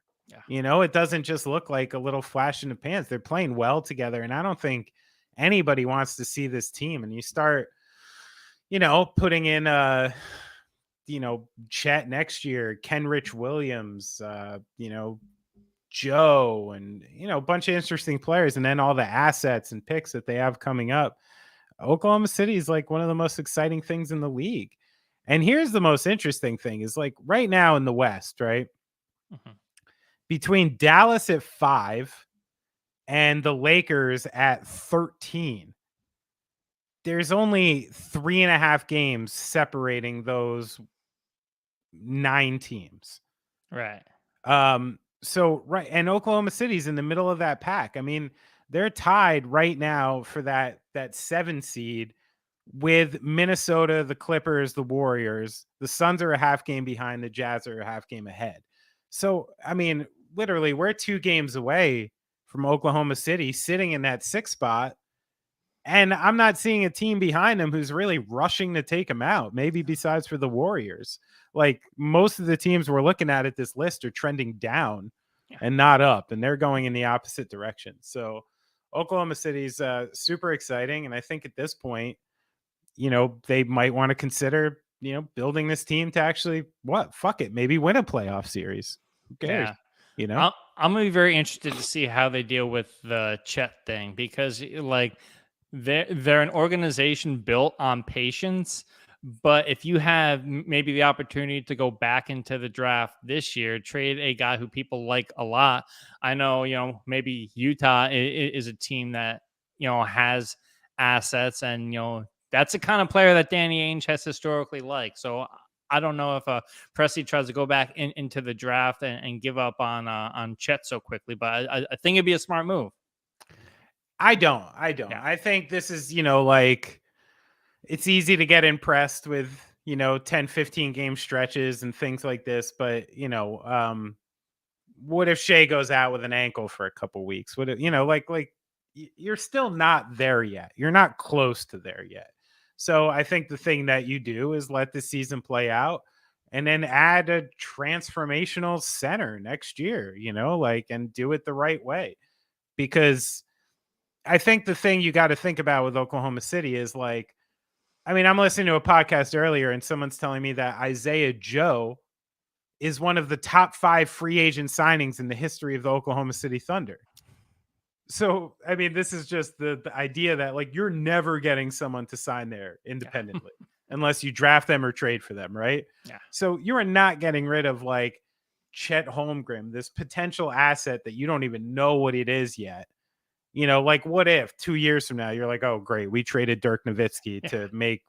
Yeah. It doesn't just look like a little flash in the pants. They're playing well together, and I don't think anybody wants to see this team. And you start, putting in Chet next year, Kenrich Williams, Joe, and a bunch of interesting players, and then all the assets and picks that they have coming up. Oklahoma City is like one of the most exciting things in the league. And here's the most interesting thing is like right now in the West, right? Mm-hmm. Between Dallas at 5 and the Lakers at 13, there's only 3.5 games separating those 9 teams. Right. So, right. And Oklahoma City's in the middle of that pack. I mean, they're tied right now for that 7 seed with Minnesota, the Clippers, the Warriors. The Suns are a half game behind. The Jazz are a half game ahead. So, I mean, literally, we're 2 games away from Oklahoma City sitting in that 6th spot. And I'm not seeing a team behind them who's really rushing to take them out, maybe besides for the Warriors. Like most of the teams we're looking at this list are trending down and not up, and they're going in the opposite direction. So Oklahoma City's super exciting. And I think at this point, they might want to consider, building this team to actually maybe win a playoff series. Who cares? Yeah. I'm going to be very interested to see how they deal with the Chet thing, because like they're an organization built on patience. But if you have maybe the opportunity to go back into the draft this year, trade a guy who people like a lot. I know, maybe Utah is a team that, has assets, and, that's the kind of player that Danny Ainge has historically liked. So I don't know if Presti tries to go back into the draft and give up on Chet so quickly, but I think it'd be a smart move. I don't. Yeah. I think this is, like, it's easy to get impressed with, 10, 15 game stretches and things like this. But, what if Shea goes out with an ankle for a couple weeks? What if, like you're still not there yet. You're not close to there yet. So I think the thing that you do is let the season play out and then add a transformational center next year, and do it the right way. Because I think the thing you got to think about with Oklahoma City is I'm listening to a podcast earlier and someone's telling me that Isaiah Joe is one of the top 5 free agent signings in the history of the Oklahoma City Thunder. So, this is just the idea that you're never getting someone to sign there independently unless you draft them or trade for them, right? Yeah. So you are not getting rid of Chet Holmgren, this potential asset that you don't even know what it is yet. What if 2 years from now you're like, oh, great, we traded Dirk Nowitzki to make,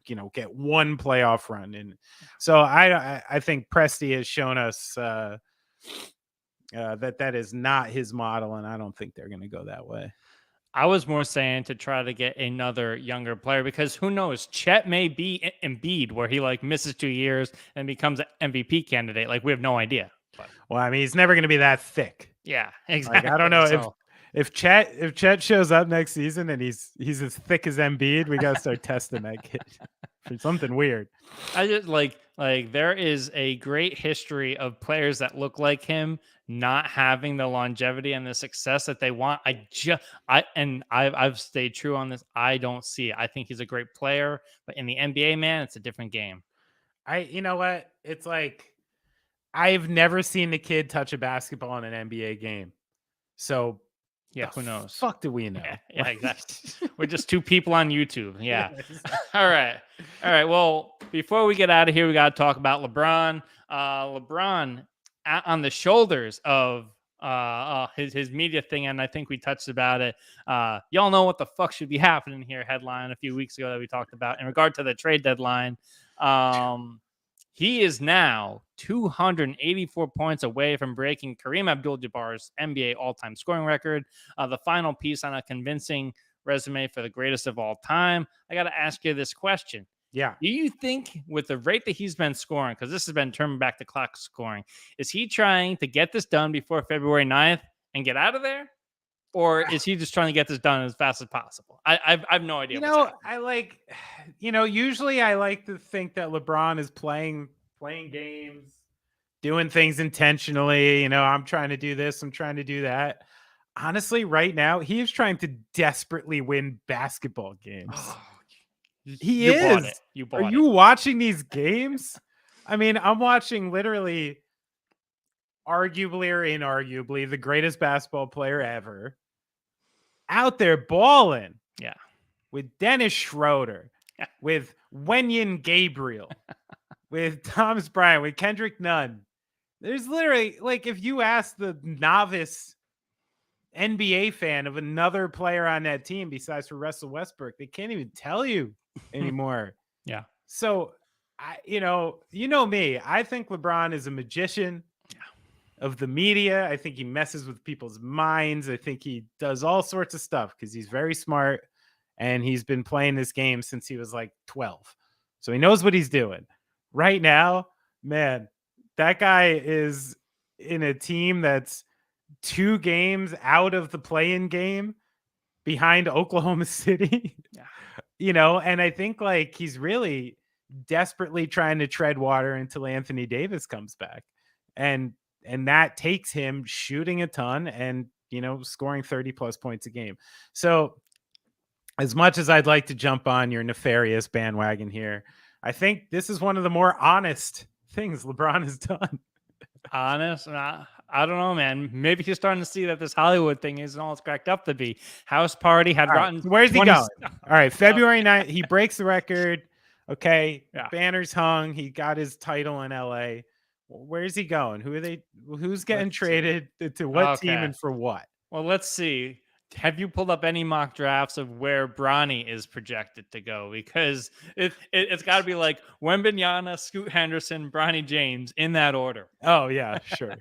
get one playoff run. And so I think Presti has shown us that is not his model, and I don't think they're going to go that way. I was more saying to try to get another younger player because who knows? Chet may be Embiid where he misses 2 years and becomes an MVP candidate. We have no idea. But. Well, he's never going to be that thick. Yeah, exactly. I don't know if Chet shows up next season and he's as thick as Embiid, we got to start testing that kid for something weird. I just there is a great history of players that look like him not having the longevity and the success that they want. I've stayed true on this. I don't see it. I think he's a great player, but in the NBA, man, it's a different game. You know what? It's I've never seen the kid touch a basketball in an NBA game. So yeah, who knows? Fuck do we know? Yeah, exactly. We're just 2 people on YouTube. Yeah. All right. Well, before we get out of here, we got to talk about LeBron. LeBron on the shoulders of his media thing, and I think we touched about it. Y'all know what the fuck should be happening here. Headline a few weeks ago that we talked about in regard to the trade deadline. He is now 284 points away from breaking Kareem Abdul-Jabbar's NBA all-time scoring record. The final piece on a convincing resume for the greatest of all time. I got to ask you this question. Yeah. Do you think with the rate that he's been scoring, because this has been turned back to clock scoring, is he trying to get this done before February 9th and get out of there? Or is he just trying to get this done as fast as possible? I have no idea. Usually I like to think that LeBron is playing games, doing things intentionally. I'm trying to do this, I'm trying to do that. Honestly, right now, he is trying to desperately win basketball games. You bought it. You bought it. Are you watching these games? I'm watching literally arguably or inarguably the greatest basketball player ever out there balling. Yeah. With Dennis Schroeder, with Wenyen Gabriel, with Thomas Bryant, with Kendrick Nunn. There's literally, if you ask the novice NBA fan of another player on that team besides for Russell Westbrook, they can't even tell you anymore. Yeah. So, you know me. I think LeBron is a magician of the media. I think he messes with people's minds. I think he does all sorts of stuff because he's very smart and he's been playing this game since he was 12. So he knows what he's doing. Right now, man, that guy is in a team that's 2 games out of the play-in game behind Oklahoma City. And I think he's really desperately trying to tread water until Anthony Davis comes back. And that takes him shooting a ton and, scoring 30 plus points a game. So as much as I'd like to jump on your nefarious bandwagon here, I think this is one of the more honest things LeBron has done. Honest? I don't know, man. Maybe he's starting to see that this Hollywood thing isn't all it's cracked up to be. House party had gotten. Where's he going? All right. February 9th, he breaks the record. Okay. Yeah. Banners hung. He got his title in LA. Where's he going? Who's getting traded to what team and for what? Well, let's see. Have you pulled up any mock drafts of where Bronny is projected to go? Because it's got to be Wembanyama, Scoot Henderson, Bronny James in that order. Oh yeah, sure.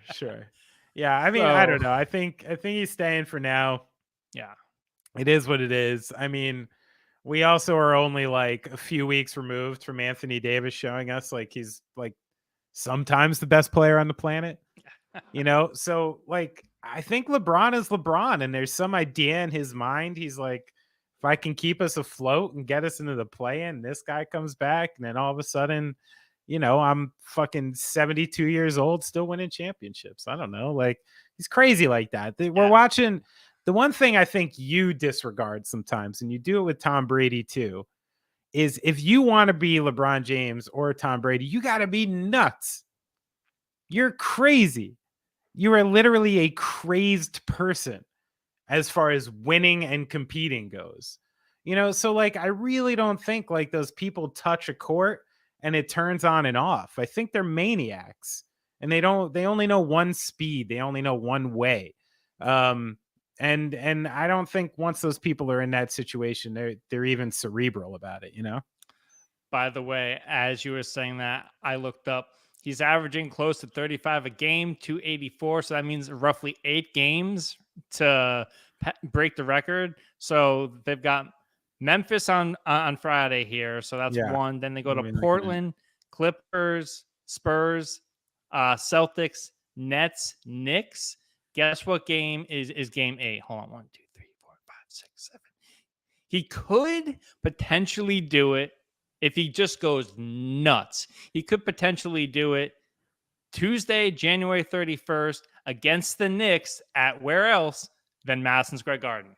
Yeah, I don't know. I think he's staying for now. Yeah, it is what it is. We also are only a few weeks removed from Anthony Davis showing us he's sometimes the best player on the planet. So like I think LeBron is LeBron, and there's some idea in his mind. He's like, if I can keep us afloat and get us into the play-in, this guy comes back, and then all of a sudden, I'm fucking 72 years old, still winning championships. I don't know. Like, he's crazy like that. We're watching. The one thing I think you disregard sometimes, and you do it with Tom Brady too, is if you want to be LeBron James or Tom Brady, you got to be nuts. You're crazy. You are literally a crazed person as far as winning and competing goes. So like I really don't think like those people touch a court and it turns on and off. I think they're maniacs, and they only know one speed. They only know one way. And I don't think once those people are in that situation, they're even cerebral about it, By the way, as you were saying that, I looked up. He's averaging close to 35 a game, 284. So that means roughly 8 games to break the record. So they've got Memphis on Friday here. So that's one. Then they go to Portland, Clippers, Spurs, Celtics, Nets, Knicks. Guess what game is game 8? Hold on. 1, 2, 3, 4, 5, 6, 7. He could potentially do it if he just goes nuts. He could potentially do it Tuesday, January 31st against the Knicks at where else than Madison Square Garden.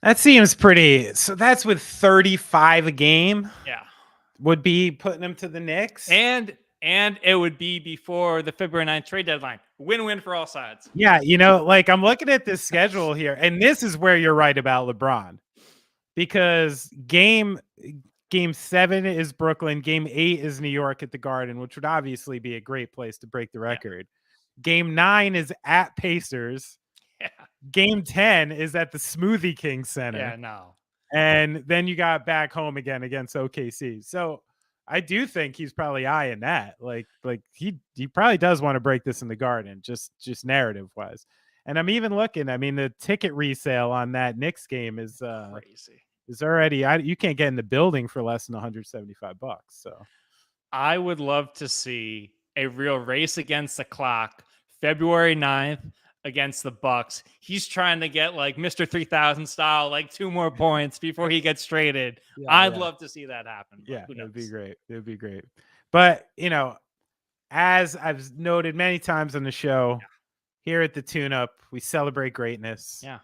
That seems pretty. So that's with 35 a game. Yeah. Would be putting him to the Knicks. And it would be before the February 9th trade deadline. Win-win for all sides. Yeah, like I'm looking at this schedule here, and this is where you're right about LeBron. Because game 7 is Brooklyn. Game 8 is New York at the Garden, which would obviously be a great place to break the record. Yeah. Game 9 is at Pacers. Yeah. Game 10 is at the Smoothie King Center. Yeah, no. And then you got back home again against OKC. So I do think he's probably eyeing that. Like he probably does want to break this in the Garden, just narrative wise. And I'm even looking. I mean, the ticket resale on that Knicks game is crazy. Is already you can't get in the building for less than $175. So I would love to see a real race against the clock February 9th against the Bucks. He's trying to get like Mr. 3000 style, like 2 more points before he gets traded. I'd love to see that happen. Yeah, it would be great. It would be great. But, as I've noted many times on the show, here at the Tune-Up, we celebrate greatness. Yeah.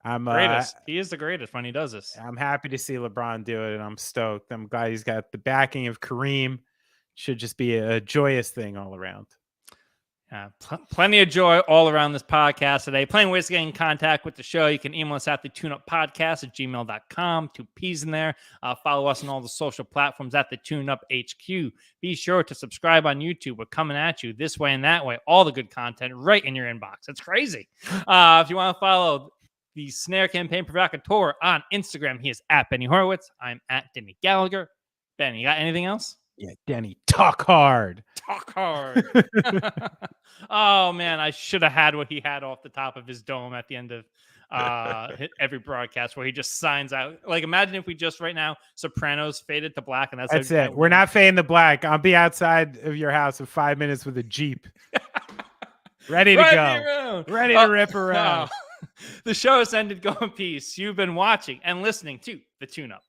I'm greatest. He is the greatest when he does this. I'm happy to see LeBron do it, and I'm stoked. I'm glad he's got the backing of Kareem. Should just be a joyous thing all around. Yeah, plenty of joy all around this podcast today. Plenty of ways to get in contact with the show. You can email us at thetuneuppodcast@gmail.com. 2 P's in there. Follow us on all the social platforms at the TuneUp HQ. Be sure to subscribe on YouTube. We're coming at you this way and that way. All the good content right in your inbox. It's crazy. If you want to follow the Snare Campaign Provocateur on Instagram, he is at Benny Horowitz. I'm at Deny Gallagher. Ben, you got anything else? Yeah, Denny, talk hard. Talk hard. Oh, man, I should have had what he had off the top of his dome at the end of every broadcast where he just signs out. Like, imagine if we just right now, Sopranos faded to black, and that's it. We're not fading to black. I'll be outside of your house in 5 minutes with a Jeep. Ready to go. Ready to rip around. The show has ended. Go in peace. You've been watching and listening to The Tune-Up.